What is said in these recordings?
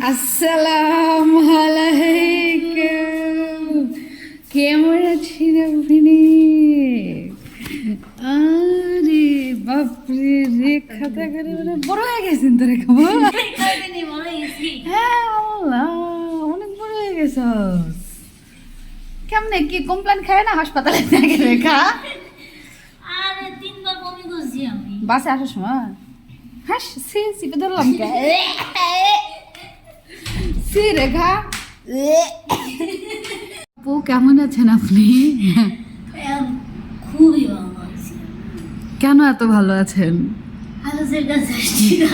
আসসালামু আলাইকুম। কেমন আছেন আপনি? আরে বাপরে, রেখা দেখারে মানে বড় হয়ে গেছেন তো রেখা। হ্যাঁ আল্লাহ, অনেক বড় হয়ে গেছ। কেমনে কি কমপ্লেন খায় না হাসপাতালে থেকে রেখা? আরে 3 বার বমি করছি আমি। বাসে আসার সময় হাস সে চিপে ধরলাম কে? সে রেখা আপু কেমন আছেন আপনি? খুবই ভালো আছি। কেন এত ভালো আছেন? আলোচের কাছে আসছি না।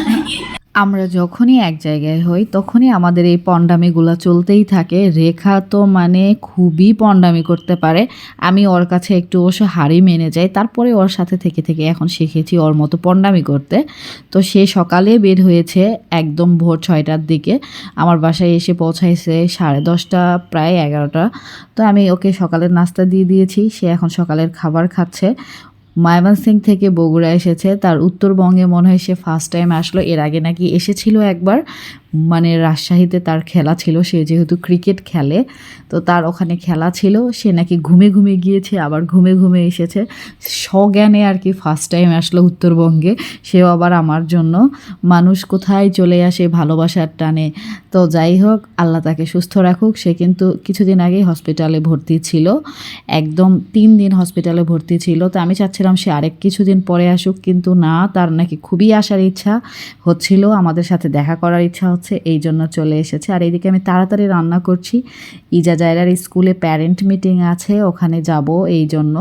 আমরা যখনই এক জায়গায় হই তখনই আমাদের এই পন্ডামিগুলো চলতেই থাকে। রেখা তো মানে খুবই পন্ডামি করতে পারে। আমি ওর কাছে একটু অবশ্য হারই মেনে যাই, তারপরে ওর সাথে থেকে থেকে এখন শিখেছি ওর মতো পন্ডামি করতে। তো সে সকালে বের হয়েছে একদম ভোর 6টার দিকে, আমার বাসায় এসে পৌঁছাইছে 10:30 প্রায় 11টা। তো আমি ওকে সকালের নাস্তা দিয়ে দিয়েছি, সে এখন সকালের খাবার খাচ্ছে। ময়মনসিংহ থেকে বগুড়া এসেছে, তার উত্তরবঙ্গে মনে হয় সে ফার্স্ট টাইম আসলো। এর আগে নাকি এসেছিল একবার, মানে রাজশাহীতে তার খেলা ছিল, সে যেহেতু ক্রিকেট খেলে তো তার ওখানে খেলা ছিল, সে নাকি ঘুমে ঘুমে গিয়েছে আবার ঘুমে ঘুমে এসেছে। সজ্ঞানে আর কি ফার্স্ট টাইম আসলো উত্তরবঙ্গে, সেও আবার আমার জন্য। মানুষ কোথায় চলে আসে ভালোবাসার টানে। তো যাই হোক, আল্লাহ তাকে সুস্থ রাখুক। সে কিন্তু কিছুদিন আগেই হসপিটালে ভর্তি ছিল, একদম 3 দিন হসপিটালে ভর্তি ছিল। তো আমি চাচ্ছিলাম সে আরেক কিছুদিন পরে আসুক, কিন্তু না, তার নাকি খুবই আসার ইচ্ছা হচ্ছিল, আমাদের সাথে দেখা করার ইচ্ছা হচ্ছে, এই জন্য চলে এসেছে। আর এইদিকে আমি তাড়াতাড়ি রান্না করছি, ইজা জায়রার স্কুলে প্যারেন্ট মিটিং আছে, ওখানে যাব এই জন্য।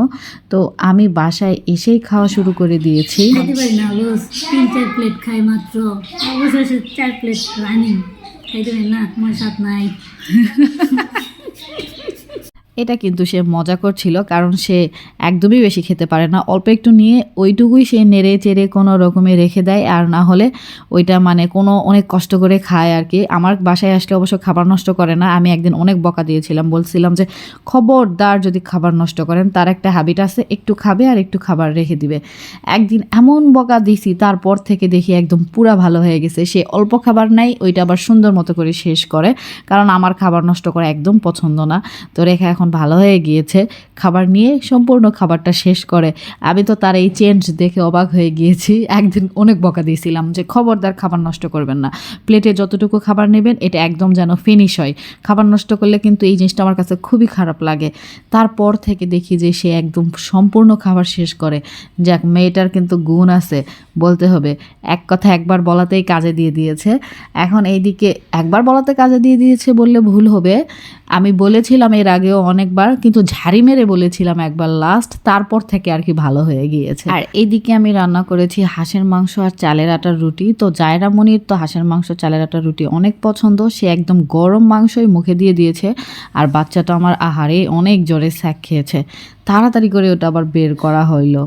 তো আমি বাসায় এসেই খাওয়া শুরু করে দিয়েছি। খাইতে পারি না, রোজ 3-4 প্লেট খাই মাত্র। অবশেষে 4 প্লেট রানিং খাইতে পারি না, আমার সাথ নাই। এটা কিন্তু সে মজা করছিল, কারণ সে একদমই বেশি খেতে পারে না, অল্প একটু নিয়ে ওইটুকুই সে নেড়ে চেড়ে কোনো রকমে রেখে দেয়, আর না হলে ওইটা মানে কোনো অনেক কষ্ট করে খায় আর কি। আমার বাসায় আসলে অবশ্য খাবার নষ্ট করে না। আমি একদিন অনেক বকা দিয়েছিলাম, বলছিলাম যে খবরদার যদি খাবার নষ্ট করেন, তার একটা হ্যাবিট আছে, একটু খাবে আর একটু খাবার রেখে দিবে। একদিন এমন বকা দিছি, তারপর থেকে দেখি একদম পুরা ভালো হয়ে গেছে। সে অল্প খাবার নাই, ওইটা আবার সুন্দর মতো করে শেষ করে, কারণ আমার খাবার নষ্ট করা একদম পছন্দ না। তো রেখা এখন ভালো হয়ে গিয়েছে, খাবার নিয়ে সম্পূর্ণ খাবারটা শেষ করে। আমি তো তার এই চেঞ্জ দেখে অবাক হয়ে গিয়েছি। একদিন অনেক বকা দিয়েছিলাম যে খবরদার খাবার নষ্ট করবেন না, প্লেটে যতটুকু খাবার নেবেন এটা একদম যেন ফিনিশ হয়, খাবার নষ্ট করলে কিন্তু এই জিনিসটা আমার কাছে খুবই খারাপ লাগে। তারপর থেকে দেখি যে সে একদম সম্পূর্ণ খাবার শেষ করে। যাক, মেয়েটার কিন্তু গুণ আছে বলতে হবে, এক কথা একবার বলাতেই কাজে দিয়ে দিয়েছে। এখন এইদিকে একবার বলাতে কাজে দিয়ে দিয়েছে বললে ভুল হবে, আমি বলেছিলাম এর আগেও অনেকবার, কিন্তু ঝাড়ি মেরে বলেছিলাম একবার লাস্ট, তারপর থেকে আর কি ভালো হয়ে গিয়েছে। আর এইদিকে আমি রান্না করেছি হাঁসের মাংস আর চালের আটার রুটি। তো জায়রা মনির তো হাঁসের মাংস চালের আটার রুটি অনেক পছন্দ, সে একদম গরম মাংসই মুখে দিয়ে দিয়েছে। আর বাচ্চাটা আমার আহারে অনেক জোরে স্যাক খেয়েছে, তাড়াতাড়ি করে ওটা আবার বের করা হইলো।